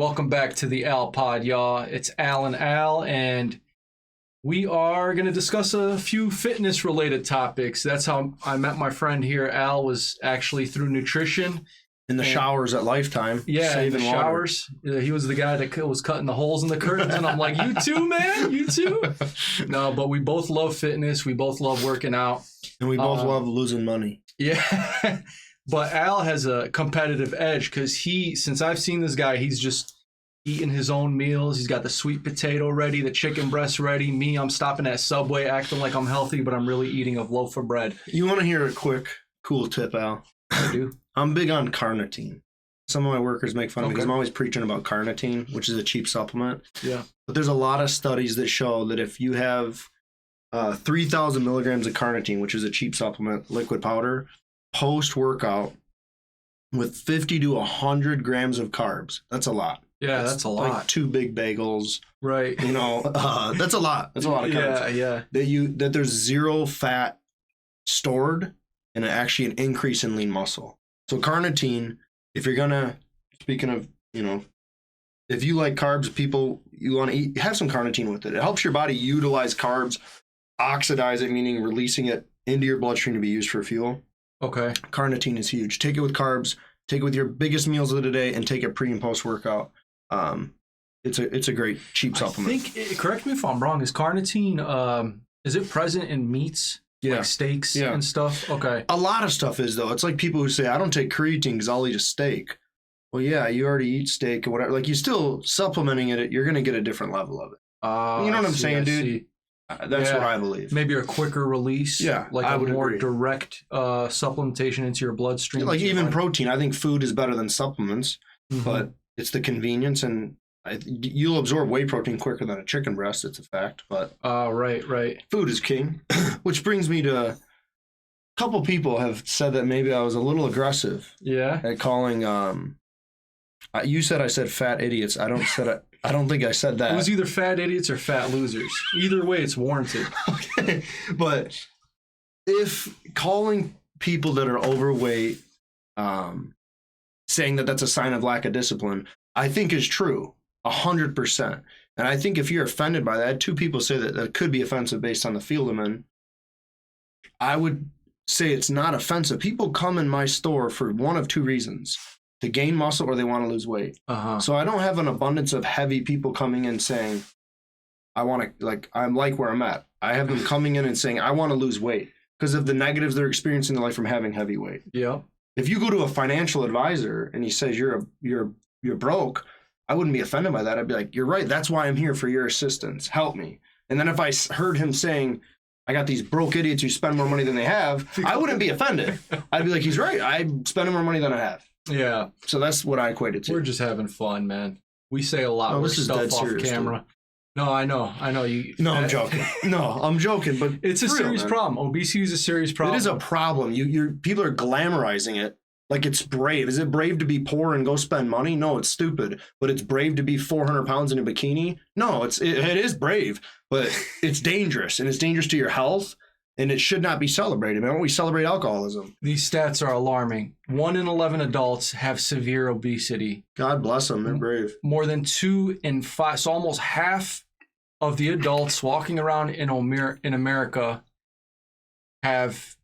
Welcome back to the Al Pod, y'all. It's Al and Al, and we are going to discuss a few fitness-related topics. That's how I met my friend here. Al was actually through nutrition. In the showers at Lifetime. Yeah, in the saving water. showers. He was the guy that was cutting the holes in the curtains, and I'm like, you too, man? You too? No, but we both love fitness. We both love working out. And we both love losing money. Yeah. But Al has a competitive edge because since I've seen this guy, he's just eating his own meals. He's got the sweet potato ready, the chicken breast ready. Me, I'm stopping at Subway acting like I'm healthy, but I'm really eating a loaf of bread. You want to hear a quick, cool tip, Al? I do. I'm big on carnitine. Some of my workers make fun of me because I'm always preaching about carnitine, which is a cheap supplement. Yeah. But there's a lot of studies that show that if you have 3,000 milligrams of carnitine, which is a cheap supplement, liquid powder, post-workout with 50 to 100 grams of carbs, that's a lot. Yeah, that's a lot. Like 2 big bagels. Right. You know, that's a lot. That's a lot of carbs. Yeah. That there's zero fat stored and actually an increase in lean muscle. So carnitine, if you're gonna, speaking of, if you like carbs, you want to eat, have some carnitine with it. It helps your body utilize carbs, oxidize it, meaning releasing it into your bloodstream to be used for fuel. Okay. Carnitine is huge. Take it with carbs, take it with your biggest meals of the day, and take it pre and post workout. It's a great cheap supplement. I think, correct me if I'm wrong, is carnitine, is it present in meats? Yeah. Like steaks and stuff? Okay. A lot of stuff is, though. It's like people who say, I don't take creatine because I'll eat a steak. Well, yeah, you already eat steak or whatever. Like, you still supplementing it, you're going to get a different level of it. You know what I'm saying, dude? That's what I believe. Maybe a quicker release. Yeah, like I a would more agree. direct supplementation into your bloodstream. Like even protein. I think food is better than supplements, but it's the convenience, and you'll absorb whey protein quicker than a chicken breast. It's a fact, but right. Food is king. Which brings me to a couple people have said that maybe I was a little aggressive. Yeah. At calling. You said I said fat idiots. I don't think I said that. It was either fat idiots or fat losers. Either way, it's warranted. Okay, but if calling people that are overweight, saying that that's a sign of lack of discipline, I think is true, 100%. And I think if you're offended by that, 2 people say that could be offensive based on the field I'm in. I would say it's not offensive. People come in my store for one of 2 reasons: to gain muscle or they want to lose weight. So I don't have an abundance of heavy people coming in saying, I'm like where I'm at. I have them coming in and saying, I want to lose weight because of the negatives they're experiencing in life from having heavy weight. Yeah. If you go to a financial advisor and he says you're broke, I wouldn't be offended by that. I'd be like, you're right. That's why I'm here, for your assistance. Help me. And then if I heard him saying, I got these broke idiots who spend more money than they have, I wouldn't be offended. I'd be like, he's right. I'm spending more money than I have. Yeah. So that's what I equate it to. We're just having fun, man. We say a lot of stuff off camera. Dude. No, I know. No, I'm joking. I'm joking, but it's a serious problem. Obesity is a serious problem. It is a problem. People are glamorizing it like it's brave. Is it brave to be poor and go spend money? No, it's stupid. But it's brave to be 400 pounds in a bikini? No, it is brave, but it's dangerous, and it's dangerous to your health. And it should not be celebrated. Man, we celebrate alcoholism. These stats are alarming. 1 in 11 adults have severe obesity. God bless them. They're brave. More than 2 in 5. So almost half of the adults walking around in America have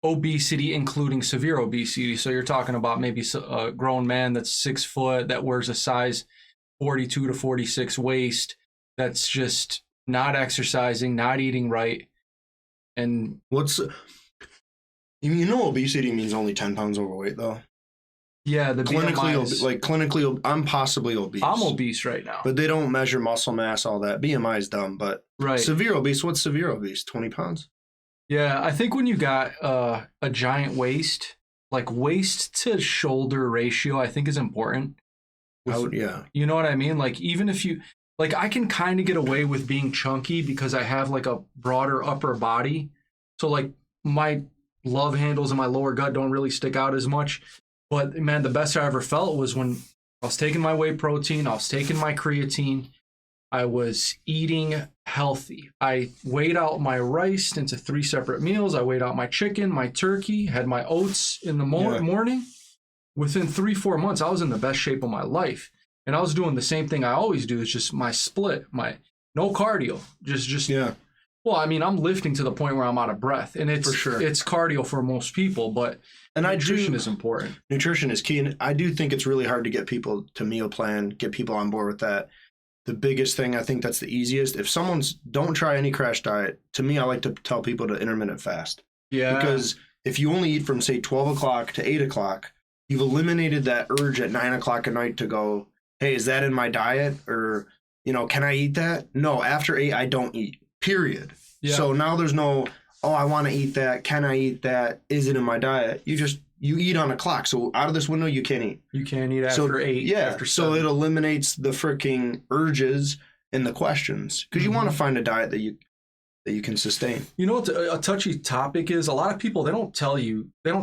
obesity, including severe obesity. So you're talking about maybe a grown man that's 6 foot, that wears a size 42 to 46 waist, that's just not exercising, not eating right. And obesity means only 10 pounds overweight, though. Yeah, the clinically, I'm possibly obese. I'm obese right now, but they don't measure muscle mass, all that. BMI is dumb, but severe obese. What's severe obese? 20 pounds. Yeah, I think when you got a giant waist, like waist to shoulder ratio, I think is important. You know what I mean? Like even if you. Like, I can kind of get away with being chunky because I have, like, a broader upper body. So, like, my love handles and my lower gut don't really stick out as much. But, man, the best I ever felt was when I was taking my whey protein, I was taking my creatine, I was eating healthy. I weighed out my rice into 3 separate meals. I weighed out my chicken, my turkey, had my oats in the morning. Within 3-4 months, I was in the best shape of my life. And I was doing the same thing I always do. It's just my split, no cardio. Just yeah. Well, I mean, I'm lifting to the point where I'm out of breath, and it's for sure. It's cardio for most people, but nutrition is important. Nutrition is key, and I do think it's really hard to get people to meal plan, get people on board with that. The biggest thing, I think that's the easiest. If don't try any crash diet, to me, I like to tell people to intermittent fast. Yeah. Because if you only eat from, say, 12 o'clock to 8 o'clock, you've eliminated that urge at 9 o'clock at night to go, hey, is that in my diet? Or, can I eat that? No, after 8, I don't eat, period. Yeah. So now there's no, I want to eat that. Can I eat that? Is it in my diet? You eat on a clock. So out of this window, you can't eat. You can't eat after 8. Yeah. After 7. So it eliminates the freaking urges and the questions, because you want to find a diet that you can sustain. You know what a touchy topic is? A lot of people, they don't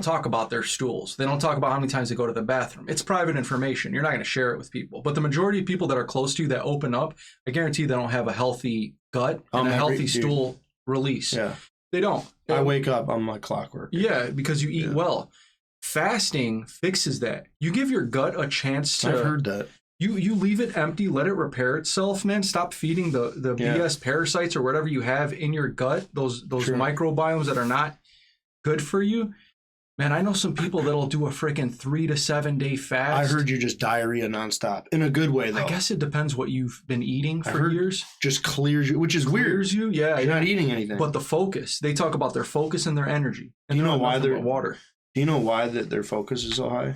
talk about their stools. They don't talk about how many times they go to the bathroom. It's private information. You're not going to share it with people. But the majority of people that are close to you that open up, I guarantee they don't have a healthy gut and a healthy stool release. Yeah. They don't. I wake up on my clockwork. Yeah, because you eat well. Fasting fixes that. You give your gut a chance to... I've heard that. You leave it empty, let it repair itself, man. Stop feeding the BS parasites or whatever you have in your gut, those microbiomes that are not good for you. Man, I know some people that'll do a freaking 3 to 7 day fast. I heard you just diarrhea nonstop. In a good way, though. I guess it depends what you've been eating for years. Just clears you, which is weird. Clears you, yeah. You're not eating anything. But the focus, they talk about their focus and their energy. And you know why they're water. Do you know why their focus is so high?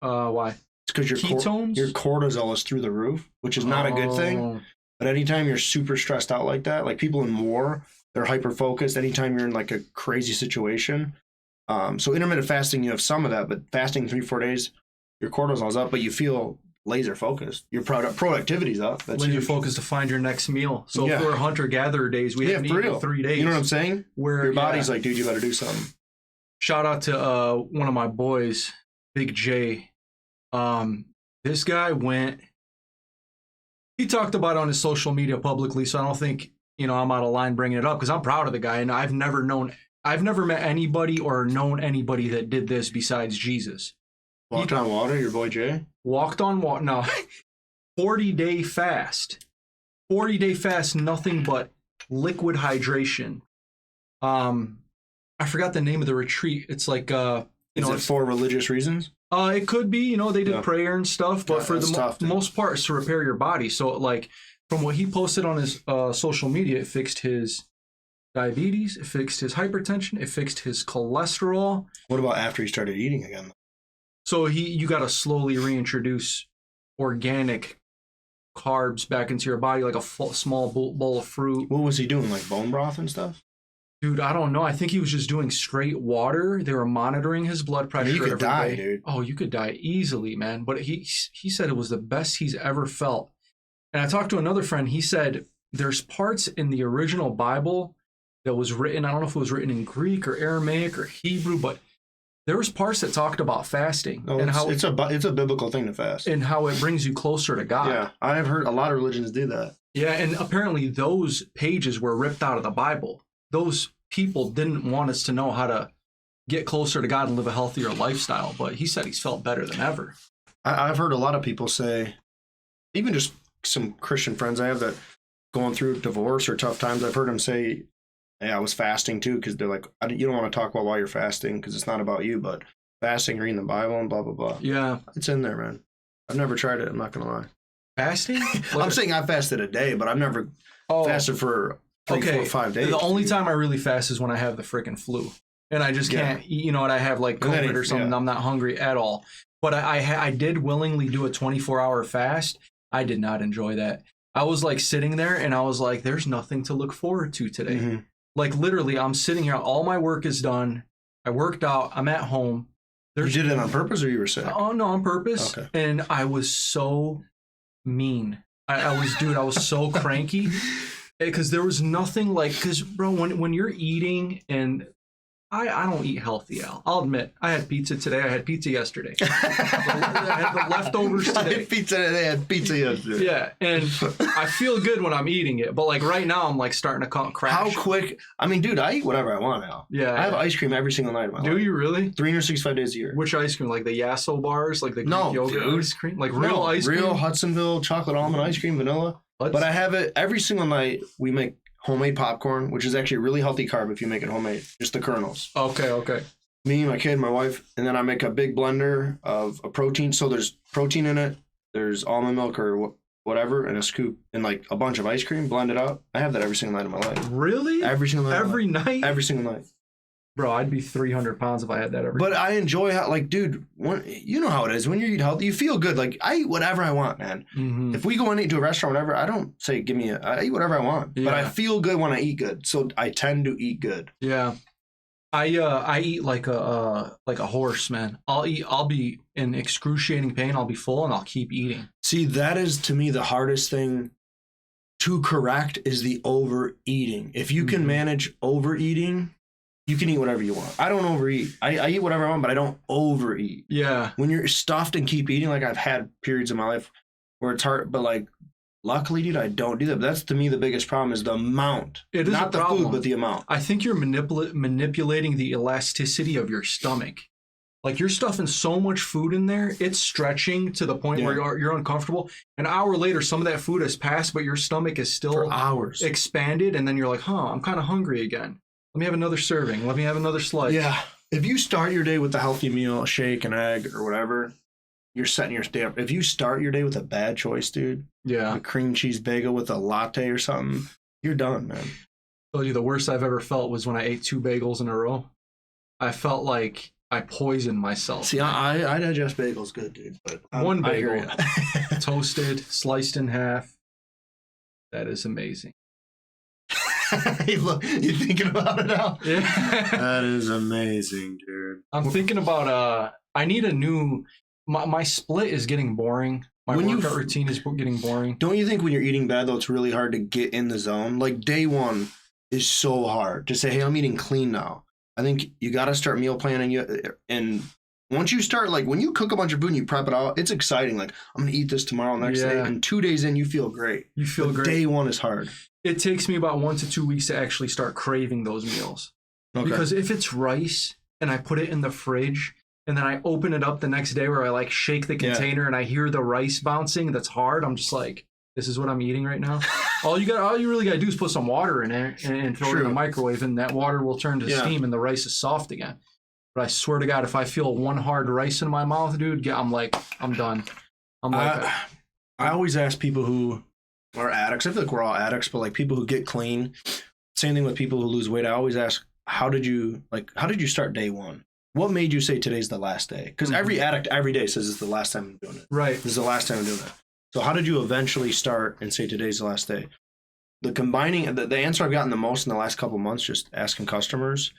Why? It's because your cortisol is through the roof, which is not a good thing. But anytime you're super stressed out like that, like people in war, they're hyper focused. Anytime you're in like a crazy situation. So intermittent fasting, you have some of that, but fasting 3-4 days, your cortisol's up, but you feel laser focused. Your productivity's up. That's laser focused to find your next meal. So if we're hunter-gatherer days, we haven't eaten in 3 days. You know what I'm saying? Where your body's like, dude, you got to do something. Shout out to one of my boys, Big J. This guy he talked about it on his social media publicly, so I don't think, I'm out of line bringing it up, because I'm proud of the guy, and I've never met anybody or known anybody that did this besides Jesus. Walked on water, your boy Jay? Walked on water, no. 40-day fast. 40-day fast, nothing but liquid hydration. I forgot the name of the retreat. It's like, is it for religious reasons? It could be, they did prayer and stuff, but for the most part, it's to repair your body. So, like, from what he posted on his social media, it fixed his diabetes, it fixed his hypertension, it fixed his cholesterol. What about after he started eating again? So you got to slowly reintroduce organic carbs back into your body, like a small bowl of fruit. What was he doing, like bone broth and stuff? Dude, I don't know. I think he was just doing straight water. They were monitoring his blood pressure. You could die, dude. Oh, you could die easily, man. But he said it was the best he's ever felt. And I talked to another friend. He said there's parts in the original Bible that was written, I don't know if it was written in Greek or Aramaic or Hebrew, but there was parts that talked about fasting. Oh, and how it's a biblical thing to fast. And how it brings you closer to God. Yeah, I've heard a lot of religions do that. Yeah, and apparently those pages were ripped out of the Bible. Those people didn't want us to know how to get closer to God and live a healthier lifestyle, but he said he's felt better than ever. I've heard a lot of people say, even just some Christian friends I have that going through divorce or tough times, I've heard them say, hey, I was fasting too, because they're like, you don't want to talk about why you're fasting because it's not about you, but fasting, reading the Bible and blah, blah, blah. Yeah. It's in there, man. I've never tried it. I'm not going to lie. Fasting? I'm saying I fasted a day, but I've never fasted for 3, 4, 5 days. The only time I really fast is when I have the freaking flu. And I just can't eat, and I have like COVID or something. I'm not hungry at all. But I did willingly do a 24-hour fast. I did not enjoy that. I was like sitting there and I was like, there's nothing to look forward to today. Mm-hmm. Like literally, I'm sitting here. All my work is done. I worked out. I'm at home. You did it on purpose or you were sick? Oh, no, on purpose. Okay. And I was so mean. I was so cranky. Because there was nothing like, because bro, when you're eating and I don't eat healthy, Al. I'll admit, I had pizza today. I had pizza yesterday. I had the leftovers today. I had pizza today. I had pizza yesterday. Yeah, and I feel good when I'm eating it. But like right now, I'm like starting to crash. How quick? I mean, dude, I eat whatever I want now. Yeah. I have ice cream every single night of my life. Do you really? 365 days a year. Which ice cream? Like the Yasso bars? Like the Greek yogurt ice cream? Like real ice cream? Real Hudsonville chocolate almond ice cream, vanilla. But I have it every single night. We make homemade popcorn, which is actually a really healthy carb if you make it homemade. Just the kernels. Okay. Me, my kid, my wife, and then I make a big blender of a protein. So there's protein in it. There's almond milk or whatever, and a scoop and like a bunch of ice cream. Blend it up. I have that every single night of my life. Really? Every single night. Every night? Every single night. Bro, I'd be 300 pounds if I had that every But I enjoy how, like, dude, you know how it is. When you eat healthy, you feel good. Like, I eat whatever I want, man. Mm-hmm. If we go and eat to a restaurant, whatever, I don't say, I eat whatever I want. Yeah. But I feel good when I eat good. So I tend to eat good. Yeah. I eat like a horse, man. I'll be in excruciating pain. I'll be full and I'll keep eating. See, that is to me the hardest thing to correct is the overeating. If you can manage overeating, you can eat whatever you want. I don't overeat. I eat whatever I want, but I don't overeat. Yeah. When you're stuffed and keep eating, like I've had periods in my life where it's hard, but like luckily, dude, I don't do that. But that's to me the biggest problem is the amount. It is not the food, but the amount. I think you're manipulating the elasticity of your stomach. Like you're stuffing so much food in there, it's stretching to the point where you're uncomfortable. An hour later, some of that food has passed, but your stomach is still for hours expanded, and then you're like, I'm kind of hungry again. Let me have another serving. Let me have another slice. Yeah. If you start your day with a healthy meal, a shake, an egg, or whatever, you're setting your day up. If you start your day with a bad choice, dude, a cream cheese bagel with a latte or something, you're done, man. I told you the worst I've ever felt was when I ate 2 bagels in a row. I felt like I poisoned myself. See, I digest bagels good, dude. But one bagel, toasted, sliced in half. That is amazing. Hey, look, you thinking about it now? Yeah. That is amazing, dude. I'm thinking about I need a new my split is getting boring. My workout routine is getting boring. Don't you think when you're eating bad though it's really hard to get in the zone? Like day one is so hard to say, hey, I'm eating clean now. I think you got to start meal planning and once you start, like when you cook a bunch of food and you prep it out, it's exciting. Like I'm going to eat this tomorrow, next day. And 2 days in, you feel great. You feel great. Day one is hard. It takes me about 1 to 2 weeks to actually start craving those meals. Okay. Because if it's rice and I put it in the fridge and then I open it up the next day where I like shake the container and I hear the rice bouncing, that's hard. I'm just like, this is what I'm eating right now. all you really got to do is put some water in it and throw it in the microwave and that water will turn to steam and the rice is soft again. But I swear to God, if I feel one hard rice in my mouth, dude, I'm done. I always ask people who are addicts. I feel like we're all addicts, but like people who get clean. Same thing with people who lose weight. I always ask, how did you start day one? What made you say today's the last day? Because every addict every day says it's the last time I'm doing it. Right. This is the last time I'm doing it. So how did you eventually start and say today's the last day? The answer I've gotten the most in the last couple of months, just asking customers,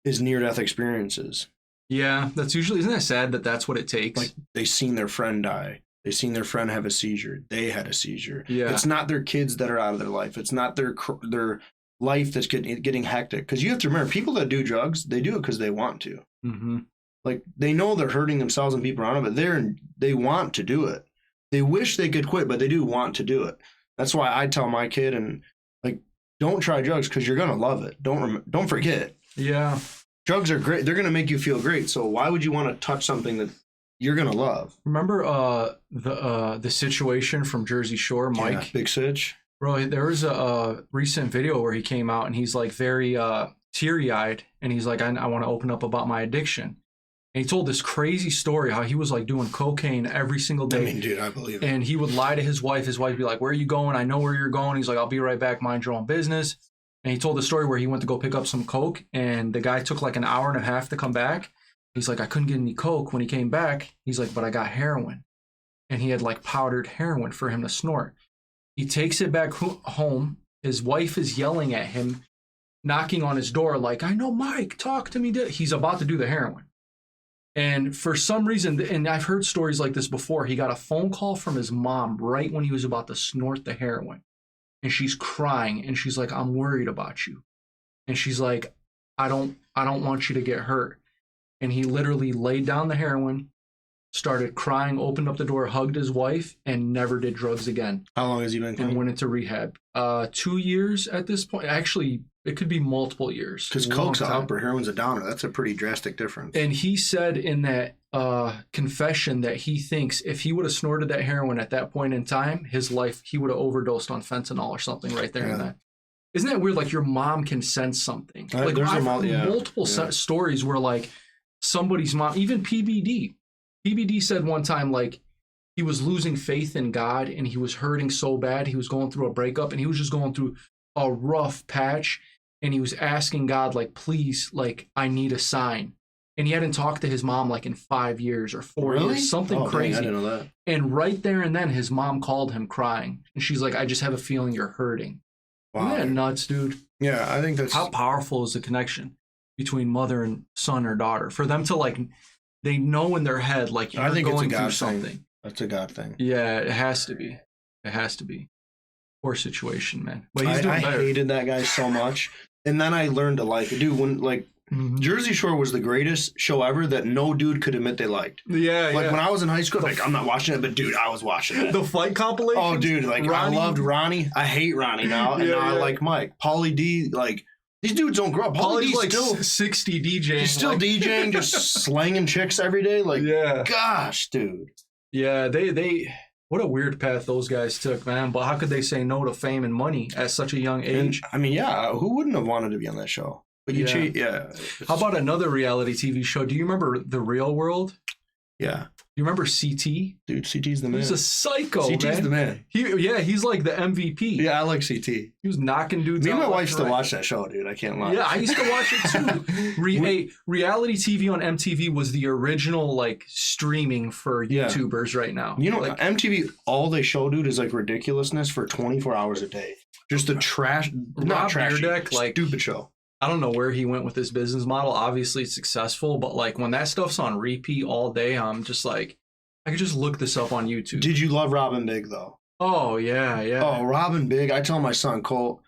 is near-death experiences. Yeah, that's usually, isn't that sad that that's what it takes? Like they've seen their friend die. They've seen their friend have a seizure. They had a seizure. Yeah. It's not their kids that are out of their life. It's not their life that's getting hectic. Because you have to remember, people that do drugs, they do it because they want to. Mm-hmm. Like they know they're hurting themselves and people around them, but they want to do it. They wish they could quit, but they do want to do it. That's why I tell my kid and like, don't try drugs because you're gonna love it. Don't forget. Yeah. Drugs are great. They're gonna make you feel great. So why would you want to touch something that you're gonna love? Remember the situation from Jersey Shore, Mike? Yeah, Big Sitch. Bro, there was a recent video where he came out and he's like very teary-eyed and he's like, I want to open up about my addiction. And he told this crazy story how he was like doing cocaine every single day. I mean, dude, I believe it. And he would lie to his wife. His wife would be like, where are you going? I know where you're going. He's like, I'll be right back. Mind your own business. And he told the story where he went to go pick up some coke and the guy took like an hour and a half to come back. He's like, I couldn't get any coke. When he came back, he's like, but I got heroin. And he had like powdered heroin for him to snort. He takes it back home. His wife is yelling at him, knocking on his door like, I know, Mike, talk to me. He's about to do the heroin. And for some reason, and I've heard stories like this before, he got a phone call from his mom right when he was about to snort the heroin. And she's crying and she's like, I'm worried about you. And she's like, I I don't want you to get hurt. And he literally laid down the heroin, started crying, opened up the door, hugged his wife, and never did drugs again. How long has he been clean? And went into rehab. 2 years at this point. Actually, it could be multiple years. Because coke's a upper, heroin's a downer. That's a pretty drastic difference. And he said in that confession that he thinks if he would have snorted that heroin at that point in time, his life, he would have overdosed on fentanyl or something right there and then. Isn't that weird? Like your mom can sense something. Like I've heard multiple stories where like somebody's mom, even PBD said one time like he was losing faith in God and he was hurting so bad. He was going through a breakup and he was just going through a rough patch and he was asking God like, please, like I need a sign. And he hadn't talked to his mom like in 5 years or 4 years, something crazy. Dang, I didn't know that. And right there and then his mom called him crying. And she's like, I just have a feeling you're hurting. Wow. Isn't that nuts, dude? Yeah, I think that's... How powerful is the connection between mother and son or daughter? For them to like, they know in their head like you're going through something. That's a God thing. Yeah, it has to be. It has to be. Poor situation, man. But he's doing better. I hated that guy so much. And then I learned to like it. Dude, when like... Jersey Shore was the greatest show ever that no dude could admit they liked. Yeah, like when I was in high school, like I'm not watching it, but dude, I was watching it. The fight compilation. Oh, dude, like Ronnie. I loved Ronnie. I hate Ronnie now, and now I like Mike. Pauly D, like these dudes don't grow up. Pauly D's like still 60 DJing. He's still DJing, just slanging chicks every day. Like, gosh, dude. Yeah, they. What a weird path those guys took, man. But how could they say no to fame and money at such a young age? And, I mean, yeah, who wouldn't have wanted to be on that show? But you cheat, How about another reality TV show? Do you remember The Real World? Yeah. You remember CT? Dude, CT's the man. He's a psycho, CT's the man. He's like the MVP. Yeah, I like CT. He was knocking dudes out. Me and my wife still watch that show, dude. I can't lie. Yeah, I used to watch it too. Reality TV on MTV was the original like streaming for YouTubers right now. You know, like, MTV, all they show, dude, is like ridiculousness for 24 hours a day. Just the trash, not trash, like stupid show. I don't know where he went with this business model. Obviously, it's successful, but like when that stuff's on repeat all day, I'm just like, I could just look this up on YouTube. Did you love Robin Big though? Oh yeah. Oh, Robin Big. I tell my son Colt,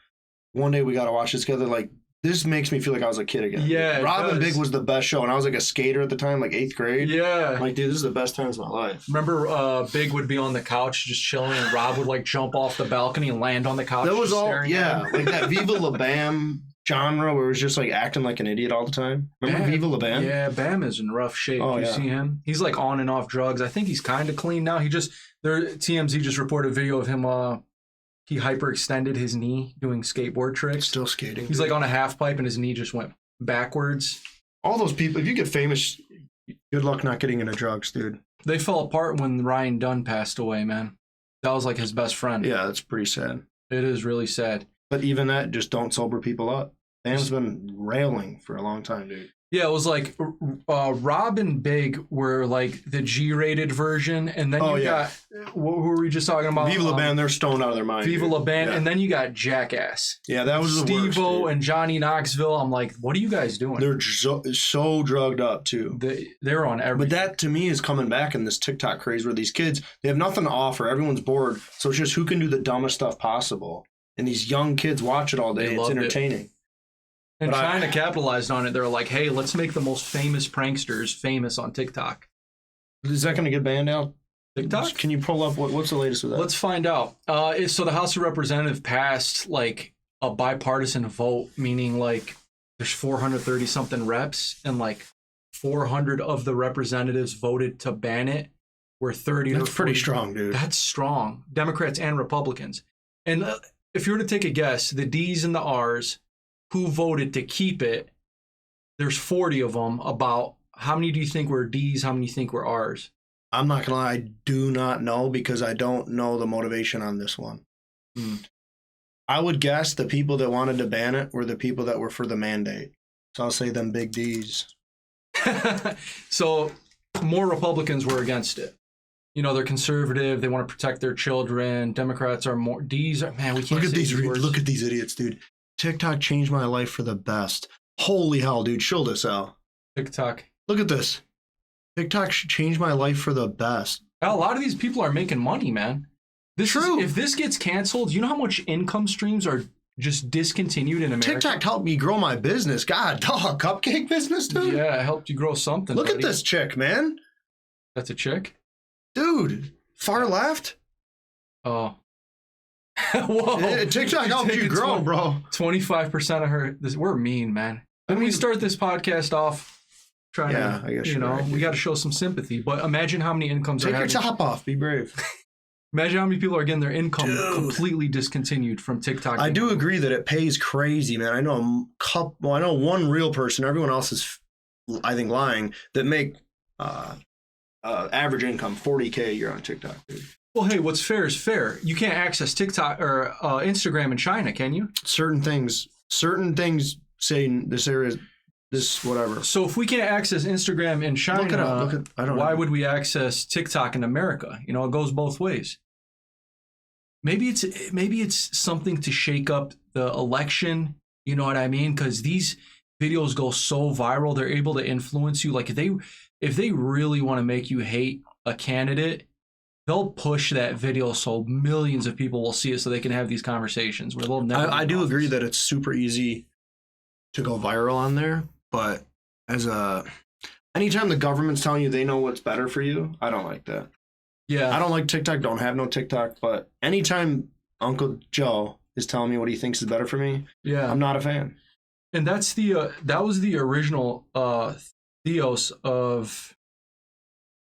one day we got to watch this together. Like this makes me feel like I was a kid again. Yeah, Robin Big was the best show, and I was like a skater at the time, like 8th grade. Yeah, I'm like dude, this is the best times of my life. Remember, Big would be on the couch just chilling, and Rob would like jump off the balcony and land on the couch. That was all, like that Viva La Bam genre where it was just like acting like an idiot all the time. Remember Viva La Bam? Yeah, Bam is in rough shape. You see him? He's like on and off drugs. I think he's kind of clean now. TMZ just reported a video of him. He hyperextended his knee doing skateboard tricks. Still skating. He's like on a half pipe and his knee just went backwards. All those people, if you get famous, good luck not getting into drugs, dude. They fell apart when Ryan Dunn passed away, man. That was like his best friend. Yeah, that's pretty sad. It is really sad. But even that, just don't sober people up. Bam's been railing for a long time, dude. Yeah, it was like Rob and Big were like the G-rated version, and then you got who were we just talking about? Viva La Bam, they're stoned out of their mind. Viva La Bam, and then you got Jackass. Yeah, that was the worst. Steve-O and Johnny Knoxville. I'm like, what are you guys doing? They're so drugged up too. They're on everything. But that to me is coming back in this TikTok craze where these kids, they have nothing to offer. Everyone's bored, so it's just who can do the dumbest stuff possible. And these young kids watch it all day. It's entertaining. And China capitalized on it. They're like, hey, let's make the most famous pranksters famous on TikTok. Is that going to get banned out? TikTok? Can you pull up what's the latest with that? Let's find out. So the House of Representatives passed like a bipartisan vote, meaning like there's 430 something reps and like 400 of the representatives voted to ban it. Where 30 That's pretty strong, dude. That's strong. Democrats and Republicans. And if you were to take a guess, the D's and the R's, who voted to keep it, there's 40 of them. About how many do you think were D's? How many do you think were R's? I'm not going to lie. I do not know because I don't know the motivation on this one. I would guess the people that wanted to ban it were the people that were for the mandate. So I'll say them big D's. So more Republicans were against it. You know, they're conservative. They want to protect their children. Democrats are more D's. Man, we can't look at these idiots, dude. TikTok changed my life for the best. Holy hell, dude. Show this out. TikTok. Look at this. TikTok changed my life for the best. A lot of these people are making money, man. If this gets canceled, you know how much income streams are just discontinued in America. TikTok helped me grow my business. God, dog, cupcake business, dude. Yeah, it helped you grow something. Look buddy. at this chick, man. That's a chick? Dude, far left. Oh. Whoa. TikTok helped you grow, bro. 25% of her. We're mean, man. When we start this podcast off trying to, I guess we got to show some sympathy. But imagine how many incomes Take are your top off. Be brave. Imagine how many people are getting their income completely discontinued from TikTok. I do agree that it pays crazy, man. I know I know one real person. Everyone else is, I think, lying. That make average income $40K a year on TikTok, dude. Well, hey, what's fair is fair. You can't access TikTok or Instagram in China, can you? Certain things say this area, this whatever. So if we can't access Instagram in China, look it up. I don't know. Why would we access TikTok in America? You know, it goes both ways. Maybe it's something to shake up the election. You know what I mean? Because these videos go so viral, they're able to influence you. Like if they really want to make you hate a candidate, they'll push that video so millions of people will see it, so they can have these conversations where they'll never. I do agree that it's super easy to go viral on there, but anytime the government's telling you they know what's better for you, I don't like that. Yeah, I don't like TikTok. Don't have no TikTok. But anytime Uncle Joe is telling me what he thinks is better for me, I'm not a fan. And that's that was the original theos of.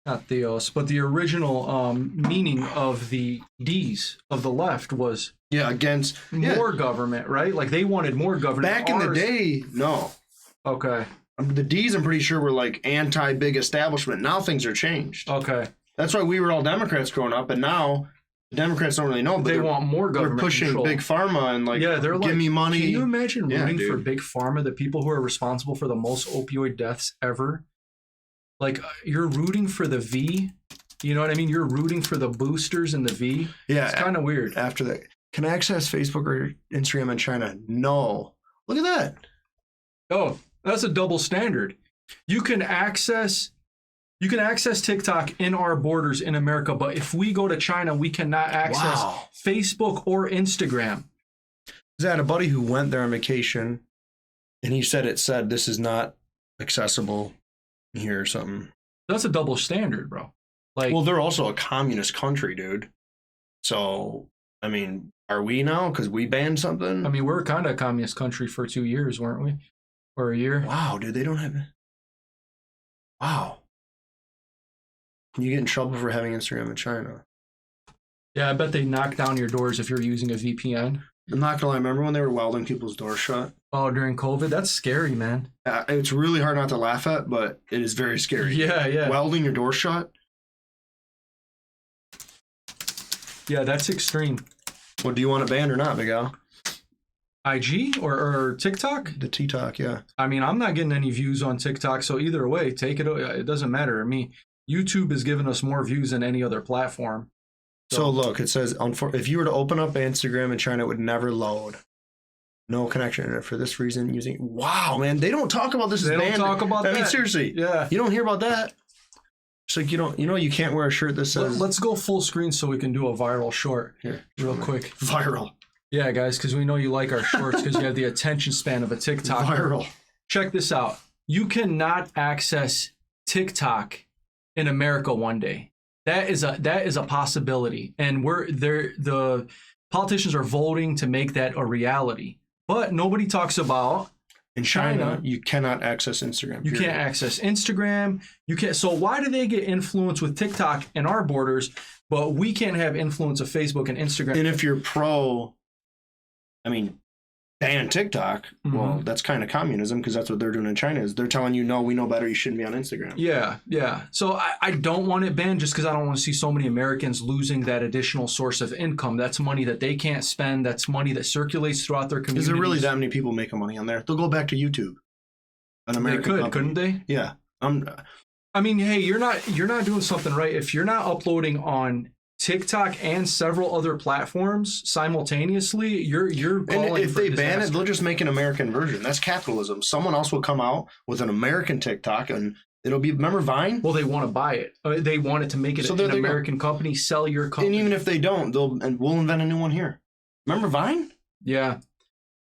Not Theos, but the original meaning of the D's of the left was against more government, right? Like they wanted more government. Back in the day, no. Okay. The D's, I'm pretty sure, were like anti-big establishment. Now things are changed. Okay. That's why we were all Democrats growing up, and now the Democrats don't really know. But they want more government. They're pushing control. Big Pharma and they're give like, me money. Can you imagine rooting for Big Pharma, the people who are responsible for the most opioid deaths ever? Like, you're rooting for the V. You know what I mean? You're rooting for the boosters in the V. Yeah. It's kind of weird. After that, can I access Facebook or Instagram in China? No. Look at that. Oh, that's a double standard. You can access TikTok in our borders in America, but if we go to China, we cannot access Facebook or Instagram. I had a buddy who went there on vacation, and he said this is not accessible here or something. That's a double standard, bro. Like, well, they're also a communist country, dude. So, I mean, are we now? Because we banned something? I mean, we're kind of a communist country for 2 years, weren't we? Or a year? Wow, dude, they don't have it. Wow. You get in trouble for having Instagram in China. Yeah, I bet they knock down your doors if you're using a VPN. I'm not gonna lie, remember when they were welding people's doors shut? Oh, during COVID? That's scary, man. It's really hard not to laugh at, but it is very scary. Yeah. Welding your door shut? Yeah, that's extreme. Well, do you want it banned or not, Big Al? IG or TikTok? The TikTok, yeah. I mean, I'm not getting any views on TikTok, so either way, take it. It doesn't matter to me. YouTube is giving us more views than any other platform. So look, it says, if you were to open up Instagram in China, it would never load. No connection. For this reason, using... Wow, man, they don't talk about this. They don't talk about that. I mean, seriously. Yeah. You don't hear about that. It's like, you can't wear a shirt that says... Let's go full screen so we can do a viral short here real quick. Viral. Yeah, guys, because we know you like our shorts because you have the attention span of a TikTok. Viral. Check this out. You cannot access TikTok in America one day. That is a possibility, and the politicians are voting to make that a reality. But nobody talks about in China you cannot access Instagram. You can't access Instagram. You can't. So why do they get influence with TikTok in our borders, but we can't have influence of Facebook and Instagram? And if you're ban TikTok, well, that's kind of communism because that's what they're doing in China. Is they're telling you, no, we know better. You shouldn't be on Instagram. Yeah. So I don't want it banned just because I don't want to see so many Americans losing that additional source of income. That's money that they can't spend. That's money that circulates throughout their communities. Is there really that many people making money on there? They'll go back to YouTube. An American company. Couldn't they? Yeah. I mean, hey, you're not doing something right if you're not uploading on TikTok and several other platforms simultaneously. You're calling. And if they ban it, they'll just make an American version. That's capitalism. Someone else will come out with an American TikTok, and it'll be. Remember Vine? Well, they want to buy it. They want it to make it an American company. Sell your company. And even if they don't, we'll invent a new one here. Remember Vine? Yeah.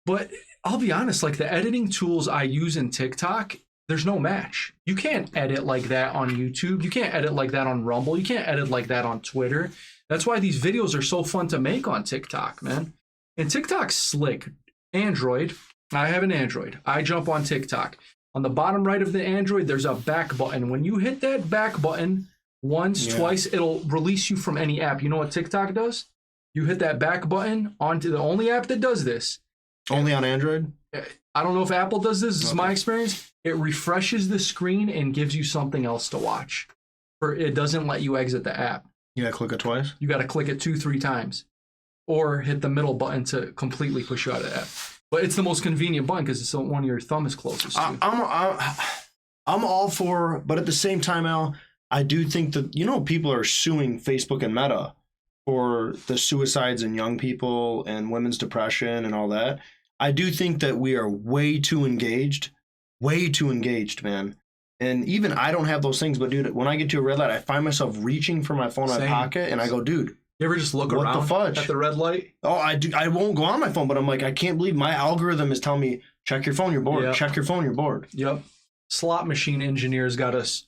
But I'll be honest, like the editing tools I use in TikTok, there's no match. You can't edit like that on YouTube. You can't edit like that on Rumble. You can't edit like that on Twitter. That's why these videos are so fun to make on TikTok, man. And TikTok's slick. Android, I have an Android. I jump on TikTok. On the bottom right of the Android, there's a back button. When you hit that back button once, twice, it'll release you from any app. You know what TikTok does? You hit that back button onto the only app that does this. Only on Android? I don't know if Apple does this. This is my experience. It refreshes the screen and gives you something else to watch. It doesn't let you exit the app. You gotta click it twice? You gotta click it 2-3 times. Or hit the middle button to completely push you out of the app. But it's the most convenient button because it's the one your thumb is closest to. I'm all for, but at the same time, Al, I do think that, people are suing Facebook and Meta for the suicides in young people and women's depression and all that. I do think that we are way too engaged, man. And even I don't have those things, but dude, when I get to a red light, I find myself reaching for my phone in my pocket and I go, dude. You ever just look around at the red light? Oh, I do. I won't go on my phone, but I'm like, I can't believe my algorithm is telling me, check your phone, you're bored. Yep. Check your phone, you're bored. Yep. Slot machine engineers got us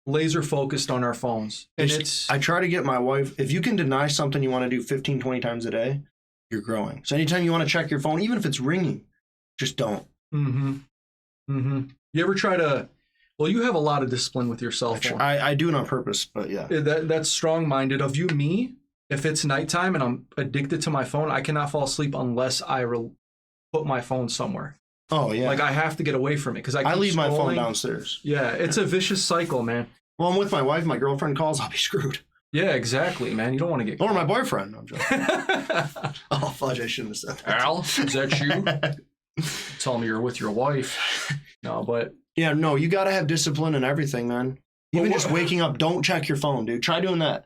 laser focused on our phones. And I try to get my wife, if you can deny something you want to do 15, 20 times a day, you're growing. So anytime you want to check your phone, even if it's ringing, just don't. Mm-hmm. Mm-hmm. You ever try to, well, you have a lot of discipline with your cell phone. I do it on purpose, but yeah. That's strong-minded of you. Me, if it's nighttime and I'm addicted to my phone, I cannot fall asleep unless I put my phone somewhere. Oh, yeah. Like, I have to get away from it because I leave my phone downstairs. Yeah, it's a vicious cycle, man. Well, I'm with my wife. My girlfriend calls, I'll be screwed. Yeah, exactly, man. You don't want to get caught. Or my boyfriend. I'm joking. Oh, fudge, I shouldn't have said that. Al, is that you? Tell me you're with your wife. No, but... Yeah, no, you got to have discipline and everything, man. Even just waking up, don't check your phone, dude. Try doing that.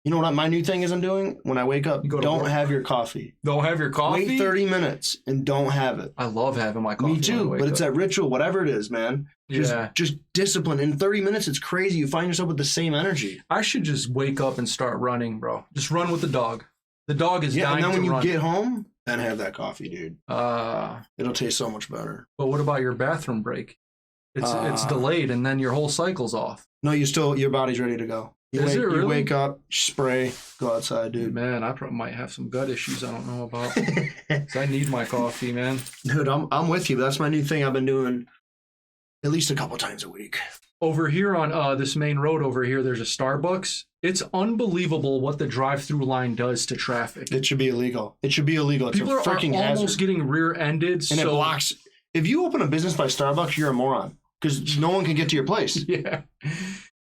You know what my new thing is I'm doing? When I wake up, don't have your coffee. Don't have your coffee? Wait 30 minutes and don't have it. I love having my coffee. Me too, but it's that ritual, whatever it is, man. Just discipline. In 30 minutes, it's crazy. You find yourself with the same energy. I should just wake up and start running, bro. Just run with the dog. The dog is dying to run. And then when you get home, then have that coffee, dude. It'll taste so much better. But what about your bathroom break? It's delayed, and then your whole cycle's off. No, your body's ready to go. You wake up, spray, go outside, dude. Man, I might have some gut issues I don't know about. I need my coffee, man. Dude, I'm with you. That's my new thing I've been doing at least a couple times a week. Over here on this main road over here, there's a Starbucks. It's unbelievable what the drive-through line does to traffic. It should be illegal. It's People a freaking are almost hazard. Getting rear-ended. And it blocks. If you open a business by Starbucks, you're a moron because no one can get to your place. Yeah.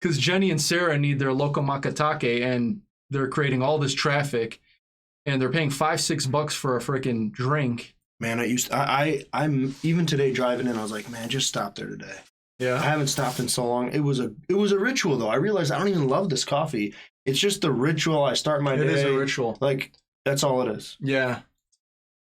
Because Jenny and Sarah need their loco makatake, and they're creating all this traffic, and they're paying $5-6 for a freaking drink. Man, I'm even today driving in. I was like, man, just stop there today. Yeah, I haven't stopped in so long. It was a ritual though. I realized I don't even love this coffee. It's just the ritual. I start my day. It is a ritual. Like that's all it is. Yeah,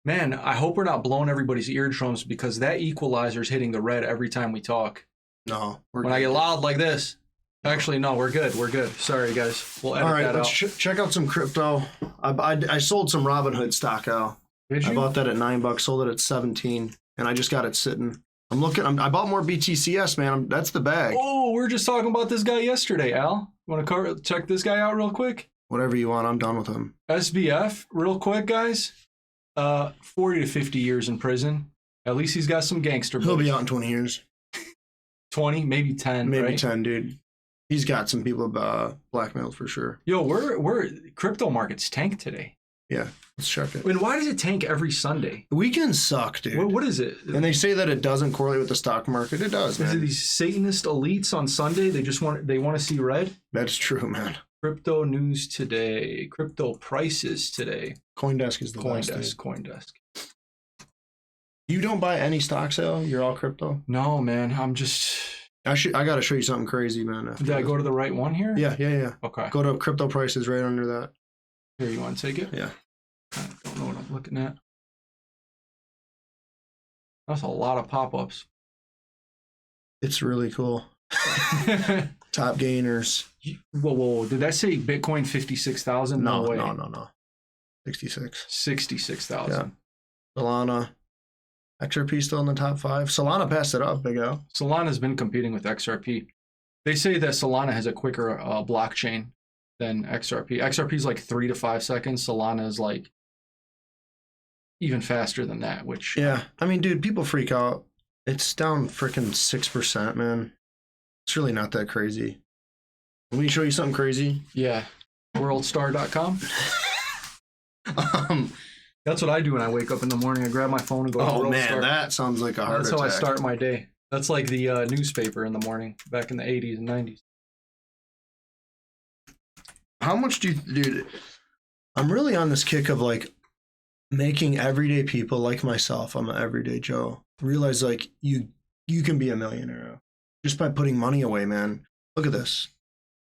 man. I hope we're not blowing everybody's eardrums because that equalizer's hitting the red every time we talk. No, when I get loud like this. Actually, no, we're good. We're good. Sorry, guys. We'll edit that out. Let's check out some crypto. I sold some Robinhood stock, Al. Did you? I bought that at $9, sold it at 17, and I just got it sitting. I bought more BTCS, man. That's the bag. Oh, we were just talking about this guy yesterday, Al. Want to check this guy out real quick? Whatever you want. I'm done with him. SBF, real quick, guys. 40 to 50 years in prison. At least he's got some gangster. He'll be out in 20 years. 20, maybe 10. Maybe right? 10, dude. He's got some people blackmailed for sure. Yo, we're crypto markets tanked today. Yeah, let's check it. And why does it tank every Sunday? The weekends suck, dude. What is it? And they say that it doesn't correlate with the stock market. It does, man. Is it these Satanist elites on Sunday? They want to see red? That's true, man. Crypto news today. Crypto prices today. CoinDesk is the best. CoinDesk. You don't buy any stock sale? You're all crypto? No, man. I'm just... I got to show you something crazy, man. Did I go to the right one here? Yeah. Okay. Go to crypto prices right under that. Here, you want to take it? Yeah. I don't know what I'm looking at. That's a lot of pop-ups. It's really cool. Top gainers. Whoa. Did that say Bitcoin 56,000? No. 66. 66,000. Yeah. Solana. XRP still in the top 5. Solana passed it up, big L. Solana's been competing with XRP. They say that Solana has a quicker blockchain than XRP. XRP is like 3 to 5 seconds. Solana is like even faster than that, which... Yeah. I mean, dude, people freak out. It's down freaking 6%, man. It's really not that crazy. Let me show you something crazy. Yeah. Worldstar.com. That's what I do when I wake up in the morning. I grab my phone and go to Worldstar. Oh, man, that sounds like a heart attack. That's how I start my day. That's like the newspaper in the morning back in the 80s and 90s. How much do you... Dude, I'm really on this kick of, like, making everyday people like myself, I'm an everyday Joe, realize, like, you can be a millionaire just by putting money away, man. Look at this.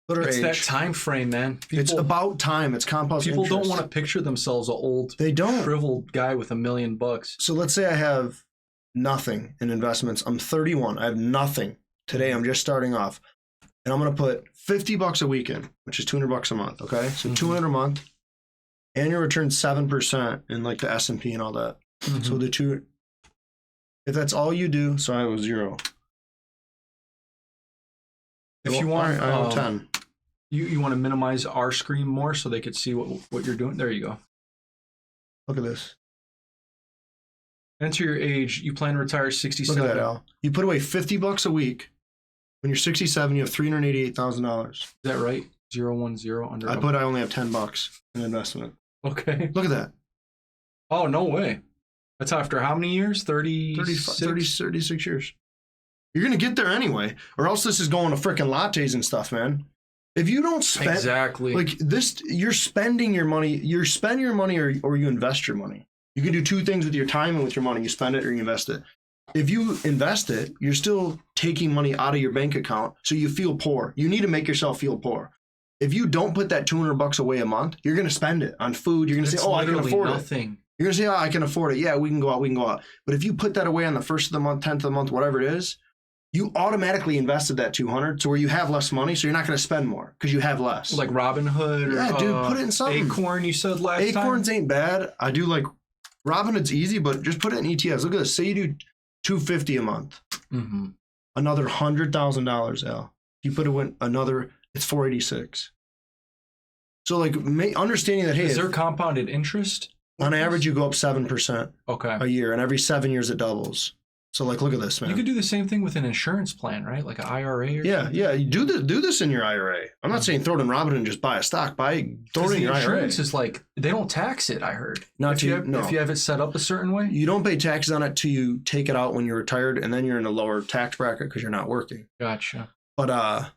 It's age. That time frame, man. It's about time. It's compost People interest. don't want to picture themselves an old, shriveled guy with $1 million. So let's say I have nothing in investments. I'm 31. I have nothing. Today I'm just starting off. And I'm going to put $50 a week in, which is $200 a month, okay? So $200 a month. Annual return 7% in like the S&P and all that. So the two, if that's all you do, so I was 0. If you want, I have 10. You want to minimize our screen more so they could see what you're doing. There you go. Look at this. Enter your age. You plan to retire 67. Look at that, Al. You put away $50 a week. When you're 67, you have $388,000. Is that right? 010 under. I only have $10 in investment. Okay. Look at that. Oh, no way. That's after how many years? 36 years. You're going to get there anyway, or else this is going to freaking lattes and stuff, man. If you don't spend... Exactly. Like this, you're spending your money. You spend your money or you invest your money. You can do two things with your time and with your money. You spend it or you invest it. If you invest it, you're still taking money out of your bank account, so you feel poor. You need to make yourself feel poor. If you don't put that $200 away a month, you're going to spend it on food. You're going to say, oh, I can afford it. You're going to say, oh, I can afford it. Yeah, we can go out. But if you put that away on the 1st of the month, 10th of the month, whatever it is, you automatically invested that $200 to where you have less money, so you're not going to spend more because you have less. Like Robinhood? Yeah, dude, put it in something. Acorn, you said last time? Acorns ain't bad. I do like Robinhood's easy, but just put it in ETFs. Look at this. Say you do $250 a month. Another $100,000, Al. You put it in another, it's $486. So like understanding that, hey, is there compounded interest? On average, you go up 7% a year, and every 7 years it doubles. So like, look at this, man. You could do the same thing with an insurance plan, right? Like an IRA or something. Yeah. You do this in your IRA. I'm not saying throw it in Robinhood and just buy a stock. Throw it in your IRA. Insurance is like, they don't tax it, I heard. If you have it set up a certain way. You don't pay taxes on it till you take it out when you're retired, and then you're in a lower tax bracket because you're not working. Gotcha. But I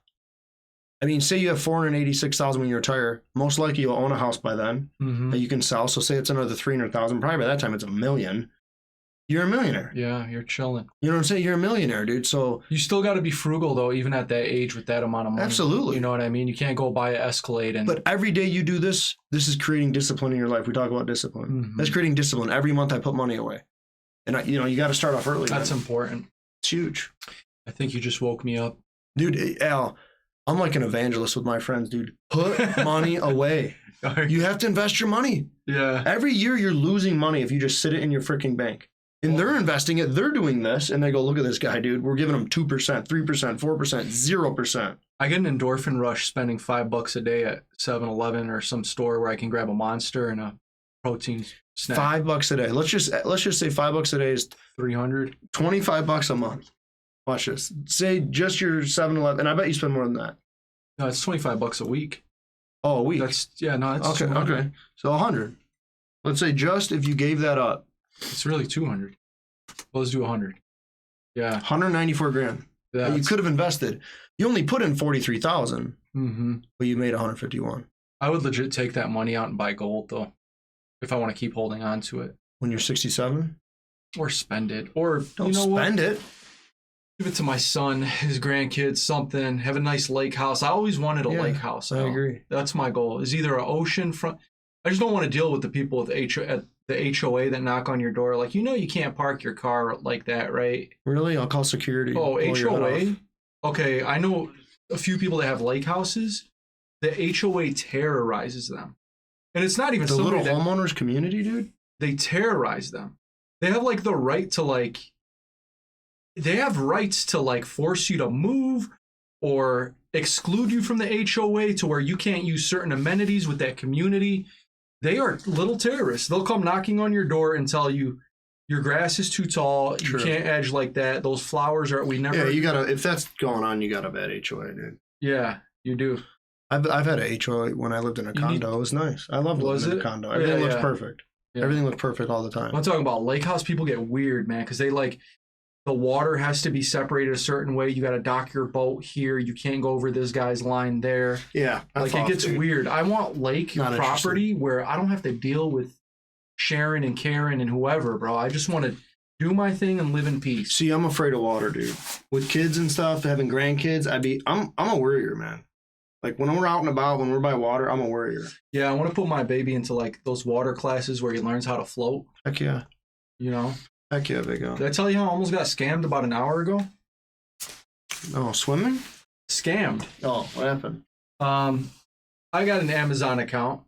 mean, say you have $486,000 when you retire. Most likely you'll own a house by then that you can sell. So say it's another $300,000. Probably by that time it's $1 million. You're a millionaire. Yeah, you're chilling. You know what I'm saying? You're a millionaire, dude. So you still got to be frugal though, even at that age with that amount of money. Absolutely. You know what I mean? You can't go buy an Escalade and. But every day you do this is creating discipline in your life. We talk about discipline. That's creating discipline. Every month I put money away, and you got to start off early. That's important. It's huge. I think you just woke me up, dude. Al, I'm like an evangelist with my friends, dude. Put money away. You have to invest your money. Yeah. Every year you're losing money if you just sit it in your freaking bank. And they're investing it. They're doing this. And they go, look at this guy, dude. We're giving him 2%, 3%, 4%, 0%. I get an endorphin rush spending $5 a day at 7-Eleven or some store where I can grab a Monster and a protein snack. $5 a day. Let's just say $5 a day is $300. $25 a month. Watch this. Say just your 7-Eleven. And I bet you spend more than that. No, it's $25 a week. Oh, a week. That's okay. Okay. So 100. Let's say just if you gave that up. It's really 200. Well, let's do 100. Yeah. 194 grand. Yeah. You could have invested. You only put in 43,000. But you made 151. I would legit take that money out and buy gold though, if I want to keep holding on to it. When you're 67? Or spend it. Or don't spend it. Give it to my son, his grandkids, something. Have a nice lake house. I always wanted a lake house. I agree. That's my goal. Is either an ocean front. I just don't want to deal with the people at the HOA that knock on your door. Like, you can't park your car like that, right? Really? I'll call security. Oh, HOA? Okay, I know a few people that have lake houses. The HOA terrorizes them. And it's not even the little homeowners community, dude? They terrorize them. they have like the right to like, they have rights to like force you to move or exclude you from the HOA to where you can't use certain amenities with that community. They are little terrorists. They'll come knocking on your door and tell you your grass is too tall. True. You can't edge like that. Those flowers are, we never. Yeah, you gotta, if that's going on, you got a bad HOA, dude. Yeah, you do. I've had a HOA when I lived in a condo. It was nice. I loved living in a condo. Everything looks perfect. Yeah. Everything looked perfect all the time. I'm talking about lake house. People get weird, man, because they like, the water has to be separated a certain way. You got to dock your boat here. You can't go over this guy's line there. Yeah. Like it gets weird. I want lake property where I don't have to deal with Sharon and Karen and whoever, bro. I just want to do my thing and live in peace. See, I'm afraid of water, dude. With kids and stuff, having grandkids, I'm a worrier, man. Like when we're out and about, when we're by water, I'm a worrier. Yeah, I want to put my baby into like those water classes where he learns how to float. Heck yeah. You know? Heck yeah, big O. Did I tell you how I almost got scammed about an hour ago? Oh, swimming? Scammed. Oh, what happened? I got an Amazon account.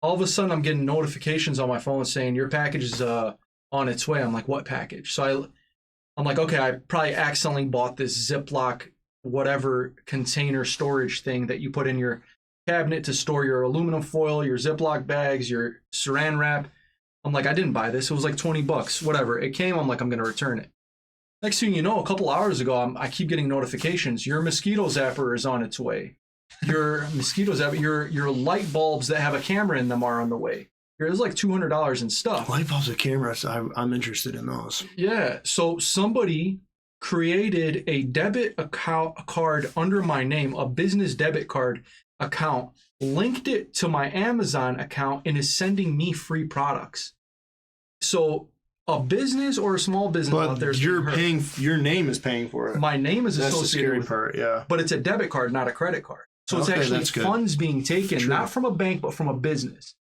All of a sudden, I'm getting notifications on my phone saying your package is on its way. I'm like, what package? So I'm like, okay, I probably accidentally bought this Ziploc whatever container storage thing that you put in your cabinet to store your aluminum foil, your Ziploc bags, your saran wrap. I'm like, I didn't buy this. It was like $20, whatever. It came. I'm like, I'm going to return it. Next thing you know, a couple hours ago, I keep getting notifications. Your mosquito zapper is on its way. Your mosquito zapper, your light bulbs that have a camera in them are on the way. There's like $200 in stuff. Light bulbs with cameras. I'm interested in those. Yeah. So somebody created a debit account card under my name, a business debit card account, linked it to my Amazon account, and is sending me free products. So a business or a small business out there, you're paying. Your name is paying for it. My name is associated. That's the scary with part, yeah. But it's a debit card, not a credit card. So it's actually funds being taken, not from a bank, but from a business.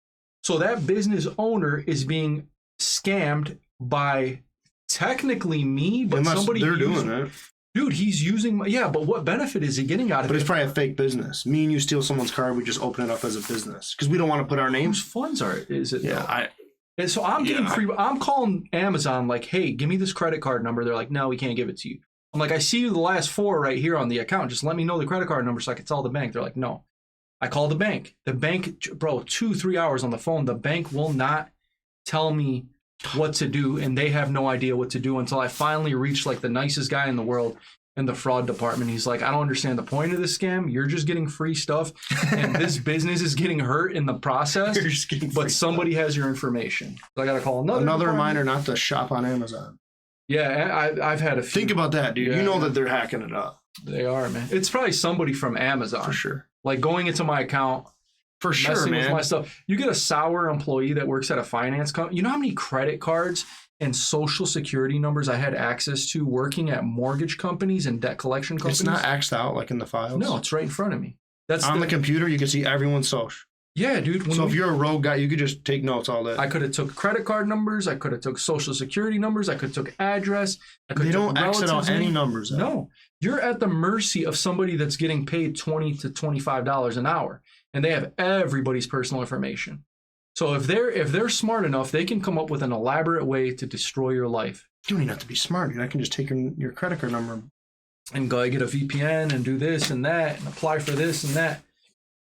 So that business owner is being scammed by technically me, but somebody they're doing it. Dude, he's using my, yeah, but what benefit is he getting out of it? But it's probably a fake business. Me and you steal someone's card, we just open it up as a business because we don't want to put our names. Whose funds is it? Yeah, and so I'm getting free. I'm calling Amazon like, hey, give me this credit card number. They're like, no, we can't give it to you. I'm like, I see you the last 4 right here on the account. Just let me know the credit card number so I can tell the bank. They're like, no. I call the bank. The bank, bro, 2-3 hours on the phone. The bank will not tell me what to do, and they have no idea what to do until I finally reach like the nicest guy in the world in the fraud department. He's like, I don't understand the point of this scam. You're just getting free stuff, and this business is getting hurt in the process. You're just getting but somebody has your information. So I got to call another reminder not to shop on Amazon. Yeah, I've had a few. Think about that, dude. Yeah, you know that they're hacking it up. They are, man. It's probably somebody from Amazon. For sure. Like going into my account. For sure, man. With my stuff. You get a sour employee that works at a finance company. You know how many credit cards and social security numbers I had access to working at mortgage companies and debt collection companies? It's not X'd out like in the files? No, it's right in front of me. That's on the computer. You can see everyone's social. Yeah, dude. So if you're a rogue guy, you could just take notes all day. I could have took credit card numbers. I could have took social security numbers. I could have took address. They don't exit out any numbers. No. You're at the mercy of somebody that's getting paid $20 to $25 an hour, and they have everybody's personal information. So if they're smart enough, they can come up with an elaborate way to destroy your life. You don't even have to be smart, dude. I can just take your credit card number and go get a VPN and do this and that and apply for this and that.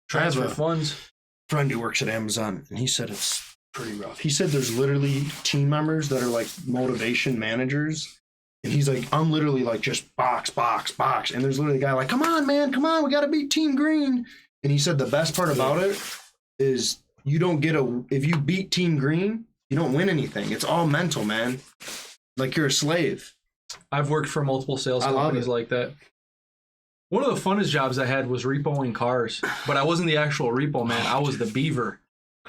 Transfer funds. Friend who works at Amazon, and he said it's pretty rough. He said there's literally team members that are like motivation managers. And he's like, I'm literally like just box. And there's literally a guy like, come on, man, come on, we got to beat Team Green. And he said the best part about it is you don't get if you beat Team Green, you don't win anything. It's all mental, man. Like you're a slave. I've worked for multiple sales companies like that. One of the funnest jobs I had was repoing cars, but I wasn't the actual repo man. I was the beaver.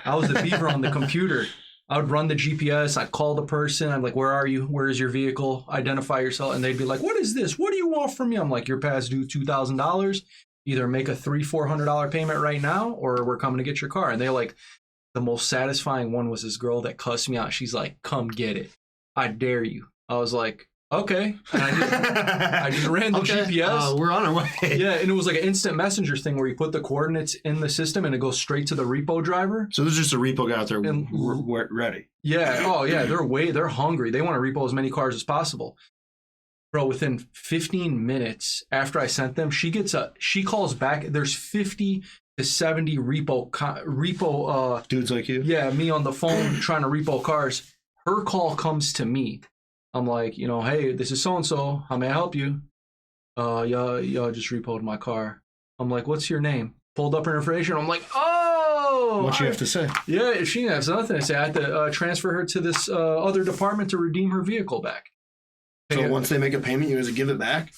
I was the beaver on the computer. I would run the GPS. I'd call the person. I'm like, where are you? Where is your vehicle? Identify yourself. And they'd be like, what is this? What do you want from me? I'm like, you're past due $2,000. Either make a $300-400 payment right now, or we're coming to get your car. And they're like, the most satisfying one was this girl that cussed me out. She's like, come get it. I dare you. I was like, Okay. And I just ran the GPS. We're on our way. Yeah, and it was like an instant messenger thing where you put the coordinates in the system and it goes straight to the repo driver. So there's just a repo guy out there ready. Yeah. Oh, yeah. They're hungry. They want to repo as many cars as possible. Bro, within 15 minutes after I sent them, she calls back. There's 50 to 70 repo dudes like you. Yeah, me on the phone trying to repo cars. Her call comes to me. I'm like, hey, this is so and so. How may I help you? Y'all just repoed my car. I'm like, what's your name? Pulled up her information. I'm like, oh. What you have to say? Yeah, she has nothing to say. I have to transfer her to this other department to redeem her vehicle back. So once they make a payment, you guys give it back?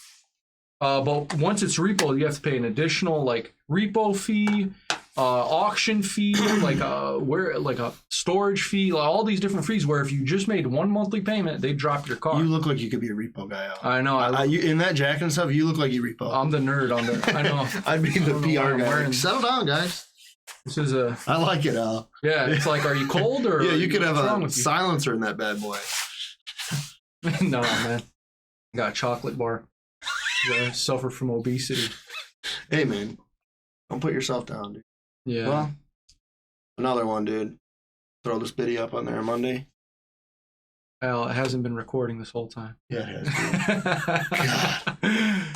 But once it's repo, you have to pay an additional repo fee, auction fee, a storage fee, all these different fees. Where if you just made one monthly payment, they drop your car. You look like you could be a repo guy. I know. You, in that jacket and stuff, you look like you repo. I'm the nerd on there. I know. I'd be the PR guy. Settle down, guys. This is I like it, Al. Yeah, it's like, are you cold or? Yeah, you could have a silencer in that bad boy. No, man. I got a chocolate bar. I suffer from obesity. Hey, man. Don't put yourself down, dude. Yeah. Well, another one, dude. Throw this video up on there Monday. Well, it hasn't been recording this whole time. Yeah, it has, dude. God.